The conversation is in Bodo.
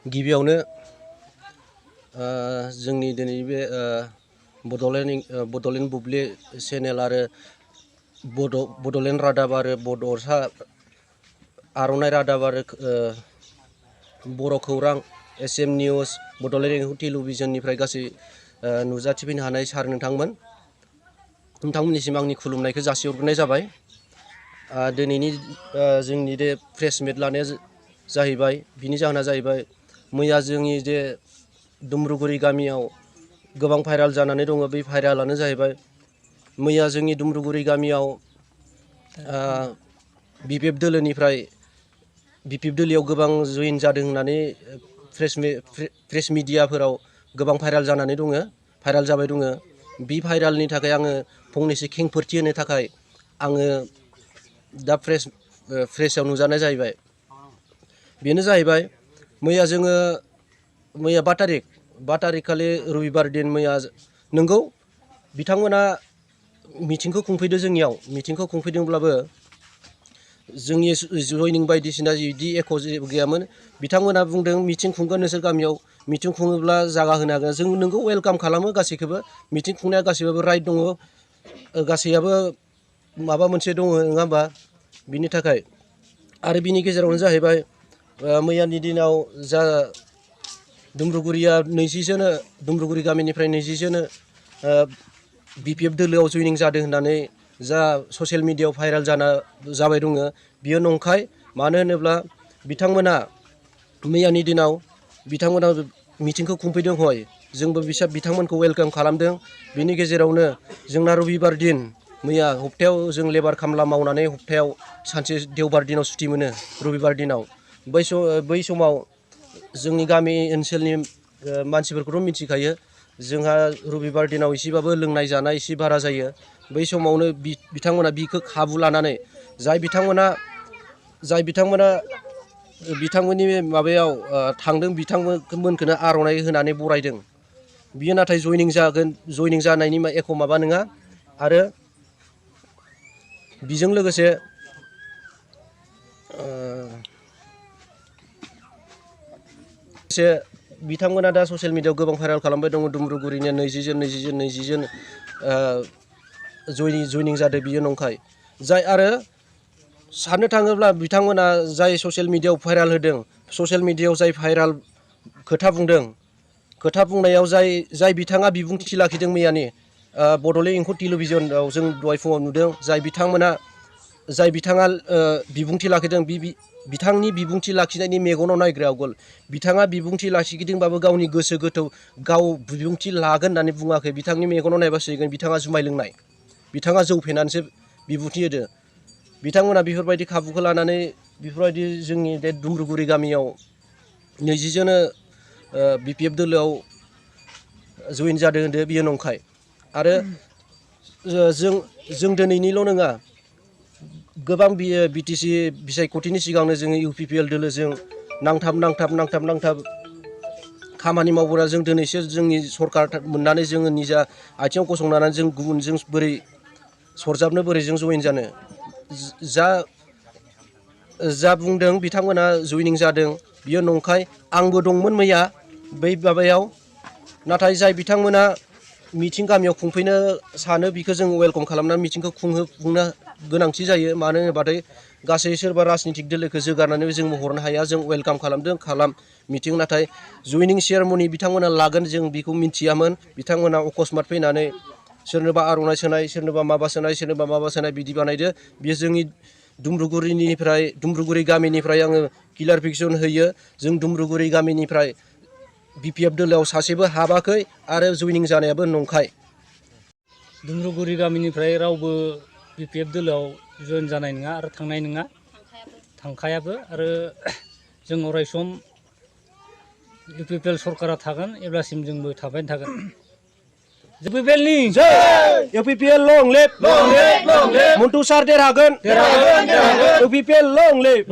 गिबियावनो जोंनि दिनै बे बड'लेण्ड बुब्लि चेनेल आरो बड'लेण्ड रादाब आरो बड'सा आर'नाइ रादाब आरो बर' खौरां SM निउस बड'लेण्ड टेलिभिजननिफ्राय गासै नुजाथिफैनो हानाय सार नोंथांमोननिसिम आंनि खुलुमनायखौ जासिहरग्रोनाय जाबाय। दिनैनि जोंनि बे प्रेस मिट लानाया जाहैबाय बिनि जाहोना जाहैबाय मैया जोंनि जे दुमब्रुगुरि गामियाव गोबां भाइराल जानानै दङ। बे भाइरालानो जाहैबाय मैया जोंनि दुमब्रुगुरि गामियाव BPF दोलोनिफ्राय BPF दोलोयाव गोबां जइन जादों होननानै प्रेस मिडियाफोराव गोबां भाइराल जानानै दङ, भाइराल जाबाय दङ। बे भाइरालनि थाखाय आङो फंनैसो खेंफोरथि होनो थाखाय आङो दा प्रेसआव नुजानाय जाहैबाय। बेनो जाहैबाय मैया 5 तारिख खालि रबिबार दिन मैया नंगौ बिथांमोना मिटिंखौ खुंफैदों। जोंनियाव मिटिंखौ खुंफैदोंब्लाबो जोंनि जइनिं बायदिसिना बिदि एख' गैयामोन। बिथांमोना बुंदों मिटिं खुंगोन नोंसोर गामियाव, मिटिं खुङोब्ला जागा होनो हागोन। जों नोंगौ वेलकाम खालामो गासैखौबो, मिटिं खुंनाया गासैबाबो राइट दङ, गासैयाबो माबा मोनसे दङ नङा होमबा। बिनि थाखाय आरो बिनि गेजेरावनो जाहैबाय मैयानि दिनाव जा दुमब्रुगुरि गामिनिफ्राय 20 जन BPF दोलोआव जइनिं जादों होननानै जा ससियेल मिडियायाव भाइराल जाबाय दङ बियो नंखाय। मानो होनोब्ला बिथांमोना मैयानि दिनाव बिथांमोना मिटिंखौ खुंफैदों हय, जोंबो बिथांमोनखौ वेलकाम खालामदों। बिनि गेजेरावनो जोंना रबिबार दिन मैया हप्तायाव जों लेबार खामला मावनानै हप्तायाव सानसे देवबार दिनाव सुटि मोनो रबिबार दिनाव। बै समाव जोंनि गामि ओनसोलनि मानसिफोरखौथ' मिथिखायो, जोंहा रबिबार दिनाव एसेबाबो लोंनाय जानाय एसे बारा जायो। बै समावनो बिथांमोना बिखौ खाबु लानानै जाय बिथांमोना बिथांमोननि माबायाव थांदों बिथांमोनखौनो आर'नाइ होनानै बरायदों। बियो नाथाय जइनिं जानायनि एख' माबा नङा। आरो बिजों लोगोसे बिथांमोना दा ससियेल मिडियायाव गोबां भाइराल खालामबाय दङ। दुमब्रुगुरिनि 20 जन जइनिं जादों बियो नंखाय। जाय आरो साननो थाङोब्ला बिथांमोना जाय ससियेल मिडियायाव भाइराल होदों, ससियेल मिडियायाव जाय भाइराल खोथा बुंदों, खोथा बुंनायाव जाय बिथाङा बिबुंथि लाखिदों मैयानि बड'लेण्ड टेलिभिजनाव जों दहाय फुङाव नुदों, जाय बिथाङा बिबुंथि लाखिदों बिथांनि बिबुंथि लाखिनायनि मेगनाव नायग्रा आवगोल बिथाङा बिबुंथि लाखिगिदोंबाबो गावनि गोसो गोथौ गाव बिबुंथि लागोन होननानै बुङाखै। बिथांनि मेगनाव नायबासो नुगोन बिथाङा जुमाय लोंनाय, बिथाङा जौ फेनानैसो बिबुंथि होदो। बिथांमोना बेफोरबायदि खाबुखौ लानानै बेफोरबायदि जोंनि बे दुमब्रुगुरि गामियाव 20 जन BPF दोलोआव जइन जादों होनदो बियो नंखाय। आरो जों दिनैनिल' नङा, गोबां BTC बिसायख'थिनि सिगांनो जोङो UPPL दोलोजों नांथाब खामानि मावबोना जों दिनैसो जोंनि सरकार मोननानै जोङो निजा आथिङाव गसंनानै जों गुबुनजों बोरै सरजाबनो, बोरै जों जइन जानो। जा बुंदों बिथांमोना जइनिं जादों बियो नंखाय। आंबो दंमोन मैया बै माबायाव, नाथाय जाय बिथांमोना मिटिं गामियाव खुंफैनो सानो बिखौ जों वेलकाम खालामनानै मिटिंखौ खुंनो गोनांथि जायो। मानो होनोबाथाय गासै सोरबा राजनितिक दोलोखौ जोगारनानै जों हरनो हाया। जों वेलकाम खालामदों मिटिं, नाथाय जइनिं सेरेमनि बिथांमोना लागोन जों बेखौ मिथियामोन। बिथांमोना अकस्मात फैनानै सोरनोबा आर'नाइ सोनाय, सोरनोबा माबा सोनाय बिदि बानायदो। बेयो जोंनि दुमब्रुगुरि गामिनिफ्राय आङो क्लियारिफिकेसन होयो। जों दुमब्रुगुरि गामिनिफ्राय BPF दोलोआव सासेबो हाबाखै आरो जइनिं जानायाबो नंखाय। दुमब्रुगुरि गामिनिफ्राय रावबो BPF दोलोआव जइन जानाय नङा आरो थांनाय नङा, थांखायाबो। आरो जों अरायसम UPPL सरकारा थागोन एब्लासिम जोंबो थाबायानो थागोन। UPPLनि जय, UPPL लं लिभ, मन्टु सार देरहागोन, UPPL लं लिभ।